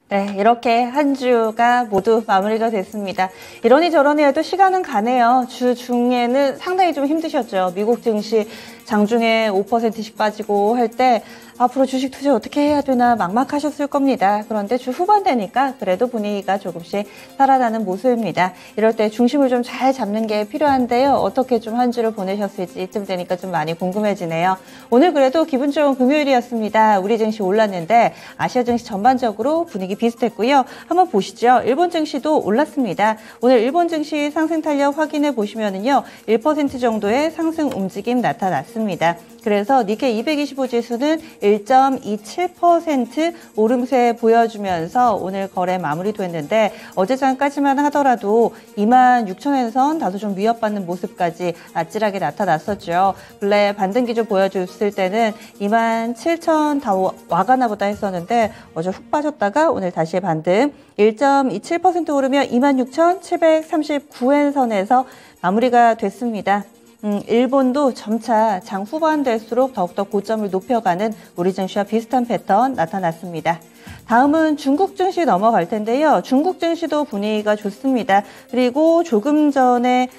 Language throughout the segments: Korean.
네, 이렇게 한 주가 모두 마무리가 됐습니다. 이러니 저러니 해도 시간은 가네요. 주 중에는 상당히 좀 힘드셨죠. 미국 증시 장중에 5%씩 빠지고 할 때 앞으로 주식 투자 어떻게 해야 되나 막막하셨을 겁니다. 그런데 주 후반 되니까 그래도 분위기가 조금씩 살아나는 모습입니다. 이럴 때 중심을 좀 잘 잡는 게 필요한데요. 어떻게 좀 한 주를 보내셨을지 이쯤 되니까 좀 많이 궁금해지네요. 오늘 그래도 기분 좋은 금요일이었습니다. 우리 증시 올랐는데 아시아 증시 전반적으로 분위기 비슷했고요. 한번 보시죠. 일본 증시도 올랐습니다. 오늘 일본 증시 상승 탄력 확인해 보시면은요. 1% 정도의 상승 움직임 나타났습니다. 그래서 니케이 225 지수는 1.27% 오름세 보여주면서 오늘 거래 마무리됐는데 어제장까지만 하더라도 26,000원 다소 좀 위협받는 모습까지 아찔하게 나타났었죠. 근래 반등 기조 보여줬을 때는 27,000 다 와가나 보다 했었는데 어제 훅 빠졌다가 오늘 다시 반등 1.27% 오르며 26,739엔 선에서 마무리가 됐습니다. 일본도 점차 장 후반 될수록 더욱더 고점을 높여가는 우리 증시와 비슷한 패턴 나타났습니다. 다음은 중국 증시 넘어갈 텐데요. 중국 증시도 분위기가 좋습니다. 그리고 조금 전에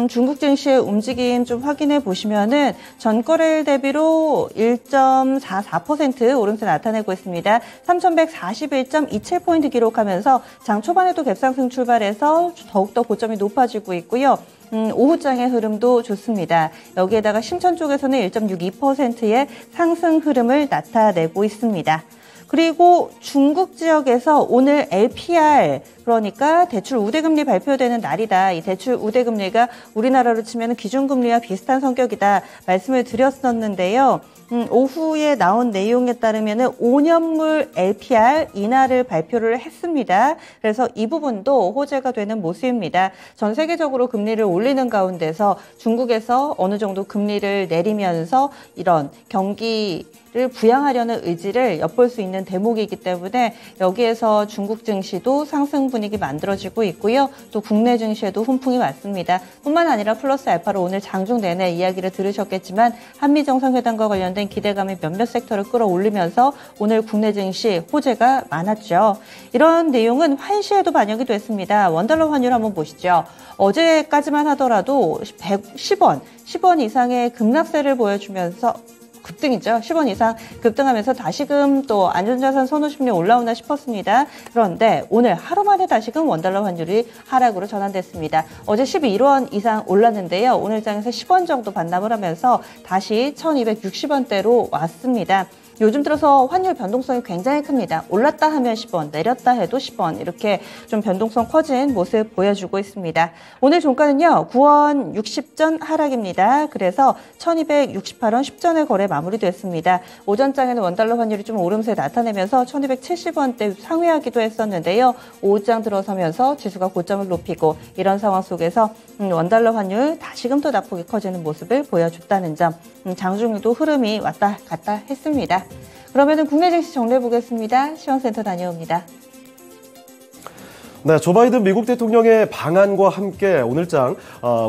중국 증시의 움직임 좀 확인해 보시면은 전거래일 대비로 1.44% 오름세 나타내고 있습니다. 3,141.27포인트 기록하면서 장 초반에도 갭상승 출발해서 더욱더 고점이 높아지고 있고요. 오후장의 흐름도 좋습니다. 여기에다가 심천 쪽에서는 1.62%의 상승 흐름을 나타내고 있습니다. 그리고 중국 지역에서 오늘 LPR, 그러니까 대출 우대금리 발표되는 날이다. 이 대출 우대금리가 우리나라로 치면 기준금리와 비슷한 성격이다. 말씀을 드렸었는데요. 오후에 나온 내용에 따르면 5년물 LPR 인하를 발표를 했습니다. 그래서 이 부분도 호재가 되는 모습입니다. 전 세계적으로 금리를 올리는 가운데서 중국에서 어느 정도 금리를 내리면서 이런 경기를 부양하려는 의지를 엿볼 수 있는 대목이기 때문에 여기에서 중국 증시도 상승 분위기 만들어지고 있고요. 또 국내 증시에도 훈풍이 왔습니다. 뿐만 아니라 플러스 알파로 오늘 장중 내내 이야기를 들으셨겠지만 한미정상회담과 관련된 기대감이 몇몇 섹터를 끌어올리면서 오늘 국내 증시 호재가 많았죠. 이런 내용은 환시에도 반영이 됐습니다. 원달러 환율 한번 보시죠. 어제까지만 하더라도 10원 이상의 급락세를 보여주면서 급등이죠. 10원 이상 급등하면서 다시금 또 안전자산 선호 심리 올라오나 싶었습니다. 그런데 오늘 하루 만에 다시금 원달러 환율이 하락으로 전환됐습니다. 어제 11원 이상 올랐는데요. 오늘 장에서 10원 정도 반납을 하면서 다시 1260원대로 왔습니다. 요즘 들어서 환율 변동성이 굉장히 큽니다. 올랐다 하면 10원, 내렸다 해도 10원 이렇게 좀 변동성 커진 모습 보여주고 있습니다. 오늘 종가는요. 9원 60전 하락입니다. 그래서 1268원 10전에 거래 마무리됐습니다. 오전장에는 원달러 환율이 좀 오름세 나타내면서 1270원대 상회하기도 했었는데요. 오후장 들어서면서 지수가 고점을 높이고 이런 상황 속에서 원달러 환율 다시금 또 낙폭이 커지는 모습을 보여줬다는 점, 장중에도 흐름이 왔다 갔다 했습니다. 그러면은 국내 증시 정리해 보겠습니다. 시황센터 다녀옵니다. 네, 조 바이든 미국 대통령의 방한과 함께 오늘장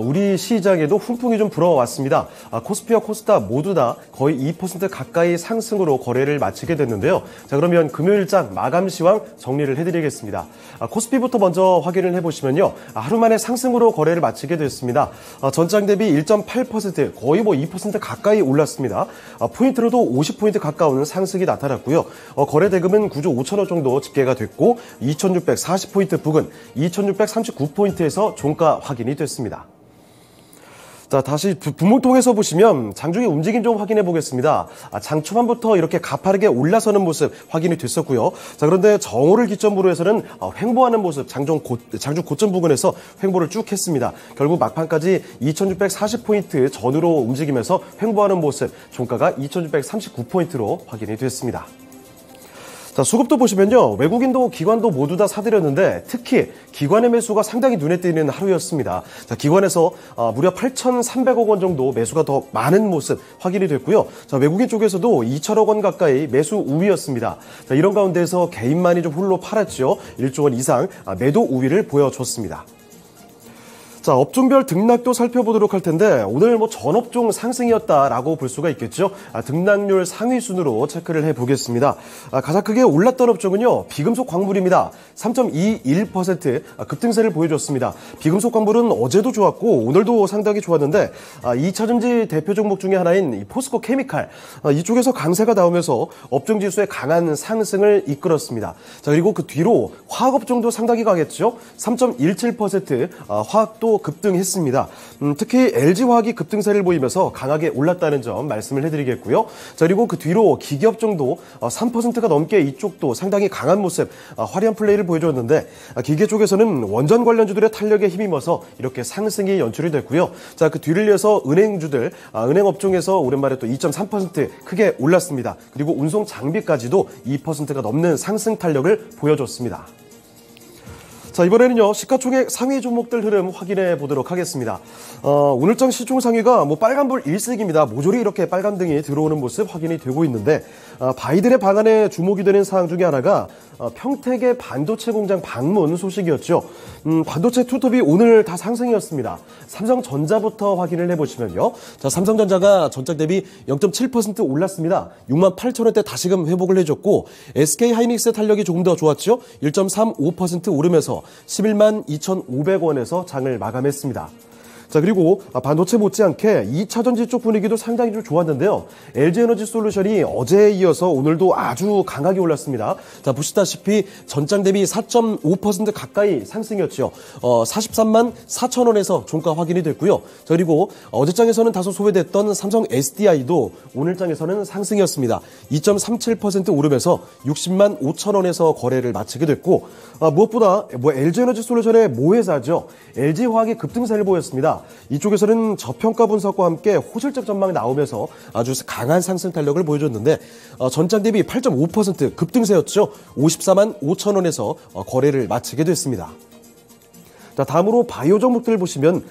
우리 시장에도 훈풍이 좀 불어왔습니다. 코스피와 코스닥 모두 다 거의 2% 가까이 상승으로 거래를 마치게 됐는데요. 자, 그러면 금요일장 마감 시황 정리를 해드리겠습니다. 코스피부터 먼저 확인을 해보시면요. 하루 만에 상승으로 거래를 마치게 됐습니다. 전장 대비 1.8% 거의 2% 가까이 올랐습니다. 포인트로도 50포인트 가까운 상승이 나타났고요. 거래 대금은 9조 5천억 정도 집계가 됐고 2640포인트 부근 2639포인트에서 종가 확인이 됐습니다. 자, 다시 분봉통에서 보시면 장중의 움직임 좀 확인해 보겠습니다. 장 초반부터 이렇게 가파르게 올라서는 모습 확인이 됐었고요. 자, 그런데 정오를 기점으로 해서는 횡보하는 모습, 장중 고점 부근에서 횡보를 쭉 했습니다. 결국 막판까지 2640포인트 전으로 움직이면서 횡보하는 모습, 종가가 2639포인트로 확인이 됐습니다. 자, 수급도 보시면요. 외국인도 기관도 모두 다 사들였는데 특히 기관의 매수가 상당히 눈에 띄는 하루였습니다. 자, 기관에서 무려 8,300억 원 정도 매수가 더 많은 모습 확인이 됐고요. 자, 외국인 쪽에서도 2천억 원 가까이 매수 우위였습니다. 자, 이런 가운데서 개인만이 좀 홀로 팔았죠. 1조 원 이상 매도 우위를 보여줬습니다. 자, 업종별 등락도 살펴보도록 할 텐데 오늘 전 업종 상승이었다라고 볼 수가 있겠죠. 등락률 상위 순으로 체크를 해보겠습니다. 가장 크게 올랐던 업종은요, 비금속 광물입니다. 3.21% 급등세를 보여줬습니다. 비금속 광물은 어제도 좋았고 오늘도 상당히 좋았는데 2차전지 대표 종목 중에 하나인 이 포스코 케미칼, 이쪽에서 강세가 나오면서 업종 지수의 강한 상승을 이끌었습니다. 자, 그리고 그 뒤로 화학업종도 상당히 강했죠. 3.17% 화학도 급등했습니다. 특히 LG화학이 급등세를 보이면서 강하게 올랐다는 점 말씀을 해드리겠고요. 자, 그리고 그 뒤로 기계업종도 3%가 넘게 이쪽도 상당히 강한 모습, 화려한 플레이를 보여줬는데 기계 쪽에서는 원전 관련주들의 탄력에 힘입어서 이렇게 상승이 연출이 됐고요. 자, 그 뒤를 이어서 은행주들, 은행업종에서 오랜만에 또 2.3% 크게 올랐습니다. 그리고 운송 장비까지도 2%가 넘는 상승 탄력을 보여줬습니다. 자, 이번에는요, 시가총액 상위 종목들 흐름 확인해 보도록 하겠습니다. 오늘장 시총 상위가 빨간불 일색입니다. 모조리 이렇게 빨간 등이 들어오는 모습 확인이 되고 있는데, 바이든의 방안에 주목이 되는 사항 중에 하나가 평택의 반도체 공장 방문 소식이었죠. 반도체 투톱이 오늘 다 상승이었습니다. 삼성전자부터 확인을 해보시면요. 자, 삼성전자가 전장 대비 0.7% 올랐습니다. 68,000원대 다시금 회복을 해줬고, SK하이닉스의 탄력이 조금 더 좋았죠. 1.35% 오르면서 11만 2,500원에서 장을 마감했습니다. 자, 그리고 반도체 못지않게 2차전지 쪽 분위기도 상당히 좀 좋았는데요. LG에너지솔루션이 어제에 이어서 오늘도 아주 강하게 올랐습니다. 자, 보시다시피 전장 대비 4.5% 가까이 상승이었죠. 43만 4천원에서 종가 확인이 됐고요. 자, 그리고 어제장에서는 다소 소외됐던 삼성 SDI도 오늘장에서는 상승이었습니다. 2.37% 오르면서 60만 5천원에서 거래를 마치게 됐고, 무엇보다 LG에너지솔루션의 모회사죠. LG화학이 급등세를 보였습니다. 이쪽에서는 저평가 분석과 함께 호실적 전망이 나오면서 아주 강한 상승 탄력을 보여줬는데 전장 대비 8.5% 급등세였죠. 54만 5천원에서 거래를 마치게 됐습니다. 자, 다음으로 바이오 종목들 보시면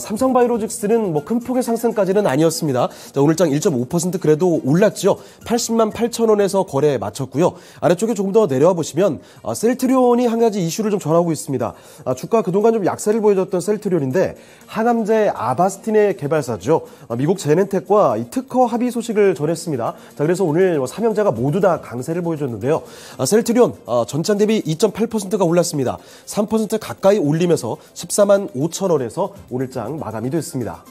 삼성바이오로직스는 큰 폭의 상승까지는 아니었습니다. 자, 오늘장 1.5% 그래도 올랐죠. 80만 8천원에서 거래에 마쳤고요. 아래쪽에 조금 더 내려와 보시면 셀트리온이 한 가지 이슈를 좀 전하고 있습니다. 주가 그동안 좀 약세를 보여줬던 셀트리온인데 항암제 아바스틴의 개발사죠. 미국 제넨텍과 이 특허 합의 소식을 전했습니다. 자, 그래서 오늘 삼형제가 모두 다 강세를 보여줬는데요. 셀트리온 전장 대비 2.8%가 올랐습니다. 3% 가까이 올리면서 14만 5천원에서 오늘장 마감이 됐습니다.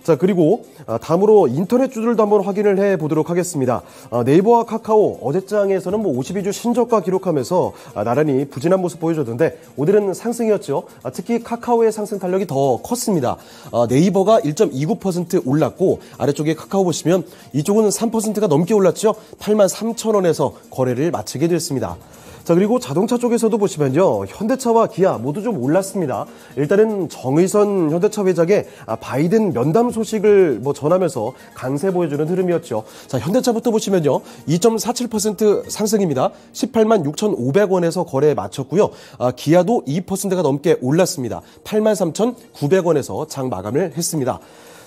자, 그리고 다음으로 인터넷주들도 한번 확인을 해보도록 하겠습니다. 네이버와 카카오 어제장에서는 52주 신저가 기록하면서 나란히 부진한 모습 보여줬는데 오늘은 상승이었죠. 특히 카카오의 상승 탄력이 더 컸습니다. 네이버가 1.29% 올랐고 아래쪽에 카카오 보시면 이쪽은 3%가 넘게 올랐죠. 8만 3천원에서 거래를 마치게 됐습니다. 자, 그리고 자동차 쪽에서도 보시면요, 현대차와 기아 모두 좀 올랐습니다. 일단은 정의선 현대차 회장의 바이든 면담 소식을 전하면서 강세 보여주는 흐름이었죠. 자, 현대차부터 보시면요, 2.47% 상승입니다. 18만 6,500원에서 거래에 마쳤고요. 기아도 2%가 넘게 올랐습니다. 8만 3,900원에서 장 마감을 했습니다.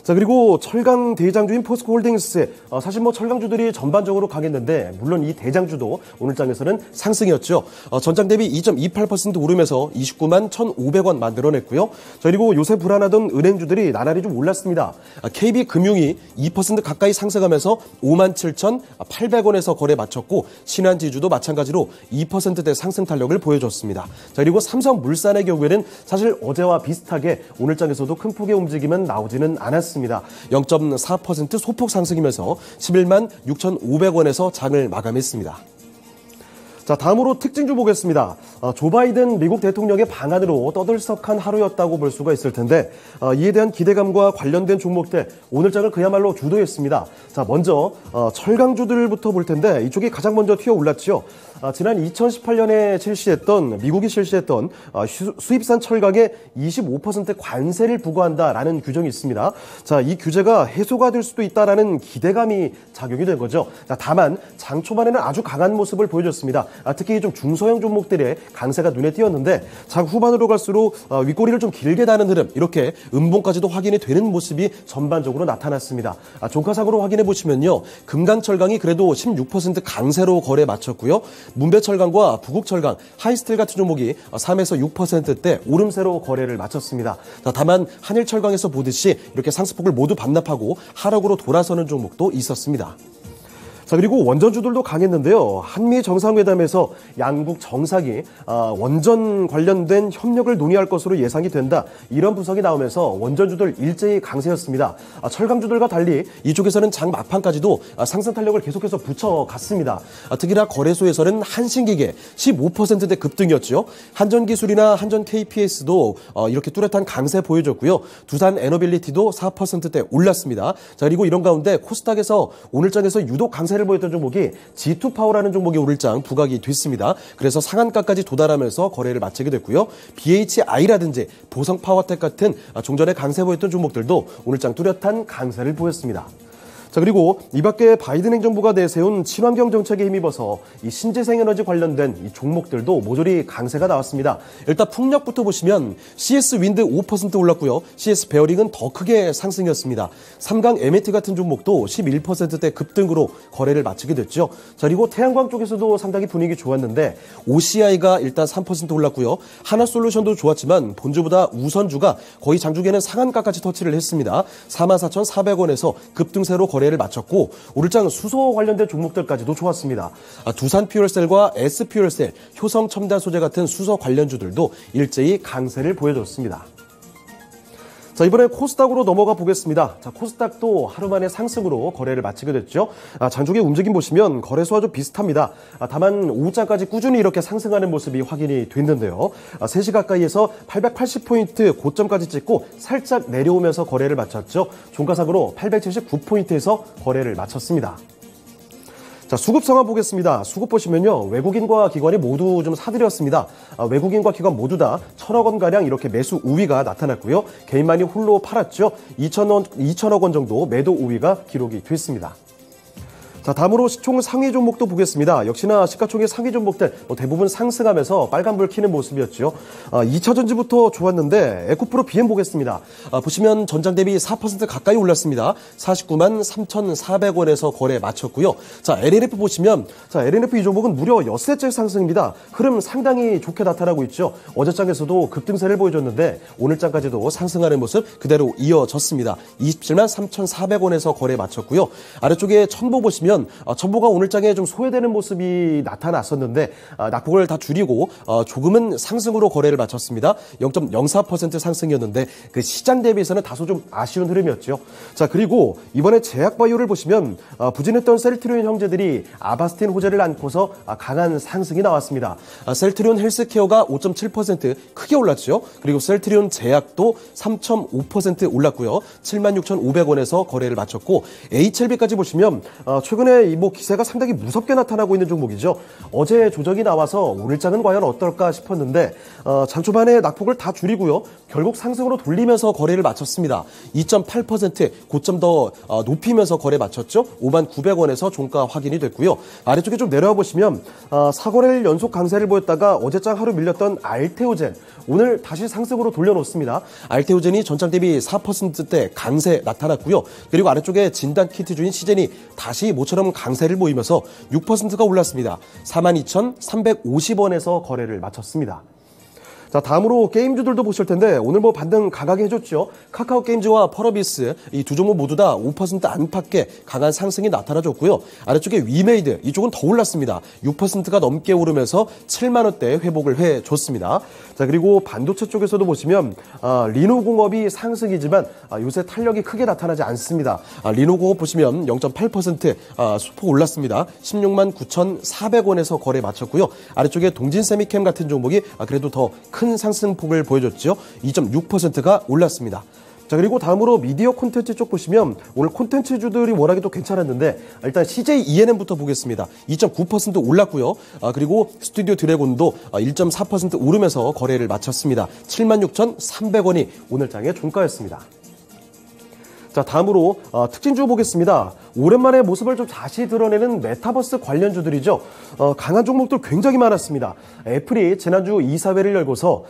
자, 그리고 철강 대장주인 포스코 홀딩스, 사실 철강주들이 전반적으로 강했는데 물론 이 대장주도 오늘장에서는 상승이었죠. 전장 대비 2.28% 오르면서 29만 1,500원 만들어냈고요. 자, 그리고 요새 불안하던 은행주들이 나날이 좀 올랐습니다. KB금융이 2% 가까이 상승하면서 5만 7,800원에서 거래 마쳤고 신한지주도 마찬가지로 2%대 상승 탄력을 보여줬습니다. 자, 그리고 삼성물산의 경우에는 사실 어제와 비슷하게 오늘장에서도 큰 폭의 움직임은 나오지는 않았습니다. 0.4% 소폭 상승이면서 11만 6,500원에서 장을 마감했습니다. 자, 다음으로 특징주 보겠습니다. 조 바이든 미국 대통령의 방안으로 떠들썩한 하루였다고 볼 수가 있을 텐데 이에 대한 기대감과 관련된 종목들 오늘장을 그야말로 주도했습니다. 자, 먼저 철강주들부터 볼 텐데 이쪽이 가장 먼저 튀어 올랐죠. 지난 2018년에 미국이 실시했던 수입산 철강에 25% 관세를 부과한다라는 규정이 있습니다. 자, 이 규제가 해소가 될 수도 있다라는 기대감이 작용이 된 거죠. 자, 다만 장 초반에는 아주 강한 모습을 보여줬습니다. 특히 좀 중소형 종목들의 강세가 눈에 띄었는데 장 후반으로 갈수록 윗꼬리를 좀 길게 다는 흐름, 이렇게 음봉까지도 확인이 되는 모습이 전반적으로 나타났습니다. 종가상으로 확인해 보시면요, 금강철강이 그래도 16% 강세로 거래 마쳤고요. 문배철강과 부국철강, 하이스틸 같은 종목이 3에서 6%대 오름세로 거래를 마쳤습니다. 다만 한일철강에서 보듯이 이렇게 상승폭을 모두 반납하고 하락으로 돌아서는 종목도 있었습니다. 자, 그리고 원전주들도 강했는데요. 한미 정상회담에서 양국 정상이 원전 관련된 협력을 논의할 것으로 예상이 된다, 이런 분석이 나오면서 원전주들 일제히 강세였습니다. 철강주들과 달리 이쪽에서는 장 막판까지도 상승 탄력을 계속해서 붙여갔습니다. 특히나 거래소에서는 한신기계 15%대 급등이었죠. 한전기술이나 한전 KPS도 이렇게 뚜렷한 강세 보여줬고요. 두산 에너빌리티도 4%대 올랐습니다. 자, 그리고 이런 가운데 코스닥에서 오늘장에서 유독 강세를 보였던 종목이 G2파워라는 종목이 오늘장 부각이 됐습니다. 그래서 상한가까지 도달하면서 거래를 마치게 됐고요. BHI라든지 보성파워텍 같은 종전에 강세 보였던 종목들도 오늘장 뚜렷한 강세를 보였습니다. 자, 그리고 이 밖에 바이든 행정부가 내세운 친환경 정책에 힘입어서 이 신재생에너지 관련된 이 종목들도 모조리 강세가 나왔습니다. 일단 풍력부터 보시면 CS 윈드 5% 올랐고요. CS 베어링은 더 크게 상승이었습니다. 삼강 MET 같은 종목도 11%대 급등으로 거래를 마치게 됐죠. 자, 그리고 태양광 쪽에서도 상당히 분위기 좋았는데 OCI가 일단 3% 올랐고요. 하나솔루션도 좋았지만 본주보다 우선주가 거의 장중에는 상한가까지 터치를 했습니다. 44,400원에서 급등세로 거래를 마쳤고 오늘장 수소 관련된 종목들까지도 좋았습니다. 두산 퓨얼셀과 S 퓨얼셀, 효성 첨단 소재 같은 수소 관련주들도 일제히 강세를 보여줬습니다. 자, 이번에 코스닥으로 넘어가 보겠습니다. 자, 코스닥도 하루 만에 상승으로 거래를 마치게 됐죠. 장중의 움직임 보시면 거래소와 좀 비슷합니다. 다만 오후장까지 꾸준히 이렇게 상승하는 모습이 확인이 됐는데요. 3시 가까이에서 880포인트 고점까지 찍고 살짝 내려오면서 거래를 마쳤죠. 종가상으로 879포인트에서 거래를 마쳤습니다. 자, 수급 상황 보겠습니다. 수급 보시면요, 외국인과 기관이 모두 좀 사들였습니다. 외국인과 기관 모두 다 1,000억 원가량 이렇게 매수 우위가 나타났고요. 개인만이 홀로 팔았죠. 2천억 원 정도 매도 우위가 기록이 됐습니다. 자, 다음으로 시총 상위 종목도 보겠습니다. 역시나 시가총액 상위 종목들 대부분 상승하면서 빨간불 켜는 모습이었죠. 2차전지부터 좋았는데 에코프로 BM 보겠습니다. 보시면 전장 대비 4% 가까이 올랐습니다. 49만 3,400원에서 거래 마쳤고요. 자, LNF 보시면, 자, LNF 이 종목은 무려 엿새째 상승입니다. 흐름 상당히 좋게 나타나고 있죠. 어제장에서도 급등세를 보여줬는데 오늘장까지도 상승하는 모습 그대로 이어졌습니다. 27만 3,400원에서 거래 마쳤고요. 아래쪽에 첨보 보시면 첨보가 오늘장에 좀 소외되는 모습이 나타났었는데 낙폭을 다 줄이고 조금은 상승으로 거래를 마쳤습니다. 0.04% 상승이었는데 그 시장 대비해서는 다소 좀 아쉬운 흐름이었죠. 자, 그리고 이번에 제약바이오를 보시면 부진했던 셀트리온 형제들이 아바스틴 호재를 안고서 강한 상승이 나왔습니다. 셀트리온 헬스케어가 5.7% 크게 올랐죠. 그리고 셀트리온 제약도 3.5% 올랐고요. 76,500원에서 거래를 마쳤고 HLB까지 보시면 최근에 이 기세가 상당히 무섭게 나타나고 있는 종목이죠. 어제 조정이 나와서 오늘장은 과연 어떨까 싶었는데 장 초반에 낙폭을 다 줄이고요. 결국 상승으로 돌리면서 거래를 마쳤습니다. 2.8% 고점 더 높이면서 거래 마쳤죠. 59,900원에서 종가 확인이 됐고요. 아래쪽에 좀 내려와 보시면 4거래일 연속 강세를 보였다가 어제장 하루 밀렸던 알테오젠, 오늘 다시 상승으로 돌려놓습니다. 알테오젠이 전장 대비 4%대 강세 나타났고요. 그리고 아래쪽에 진단키트주인 시젠이 다시 모처럼 강세를 보이면서 6%가 올랐습니다. 42,350원에서 거래를 마쳤습니다. 자, 다음으로 게임주들도 보실 텐데 오늘 반등 강하게 해줬죠. 카카오 게임즈와 펄어비스 이 두 종목 모두 다 5% 안팎의 강한 상승이 나타나줬고요. 아래쪽에 위메이드 이쪽은 더 올랐습니다. 6%가 넘게 오르면서 7만 원대 회복을 해줬습니다. 자, 그리고 반도체 쪽에서도 보시면 리노공업이 상승이지만 요새 탄력이 크게 나타나지 않습니다. 리노공업 보시면 0.8% 소폭 올랐습니다. 16만 9,400원에서 거래 마쳤고요. 아래쪽에 동진세미캠 같은 종목이 그래도 더 큰 상승폭을 보여줬죠. 2.6%가 올랐습니다. 자, 그리고 다음으로 미디어 콘텐츠 쪽 보시면 오늘 콘텐츠주들이 워낙에 또 괜찮았는데 일단 CJ ENM부터 보겠습니다. 2.9% 올랐고요. 그리고 스튜디오 드래곤도 1.4% 오르면서 거래를 마쳤습니다. 76,300원이 오늘장의 종가였습니다. 자, 다음으로 특징주 보겠습니다. 오랜만에 모습을 좀 다시 드러내는 메타버스 관련주들이죠. 강한 종목들 굉장히 많았습니다. 애플이 지난주 이사회를 열고서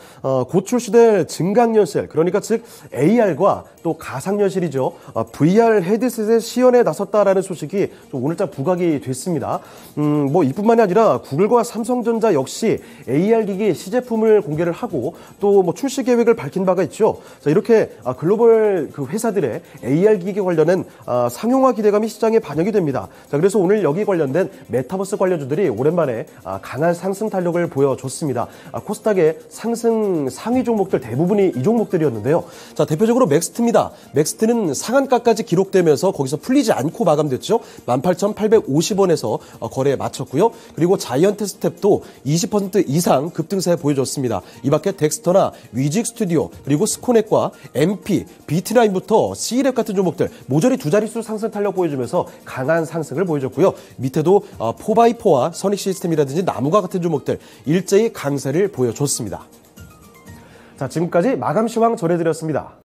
곧 출시될 증강현실, 그러니까 즉 AR과 또 가상현실이죠. VR 헤드셋의 시연에 나섰다라는 소식이 좀 오늘자 부각이 됐습니다. 뭐 이뿐만이 아니라 구글과 삼성전자 역시 AR 기기 시제품을 공개를 하고 또 뭐 출시 계획을 밝힌 바가 있죠. 자, 이렇게 글로벌 그 회사들의 AR 기기 관련된 상용화 기대감이 시장에 반영이 됩니다. 자, 그래서 오늘 여기 관련된 메타버스 관련주들이 오랜만에 강한 상승 탄력을 보여줬습니다. 코스닥의 상승 상위 종목들 대부분이 이 종목들이었는데요. 자, 대표적으로 맥스트입니다. 맥스트는 상한가까지 기록되면서 거기서 풀리지 않고 마감됐죠. 18,850원에서 거래에 마쳤고요. 그리고 자이언트 스텝도 20% 이상 급등세 보여줬습니다. 이 밖에 덱스터나 위직 스튜디오, 그리고 스코넷과 MP, 비트라인부터 C랩 같은 종목들 모조리 두 자릿수 상승 탄력 보여주면서 강한 상승을 보여줬고요. 밑에도 4x4와 선익 시스템이라든지 나무가 같은 종목들 일제히 강세를 보여줬습니다. 자, 지금까지 마감 시황 전해드렸습니다.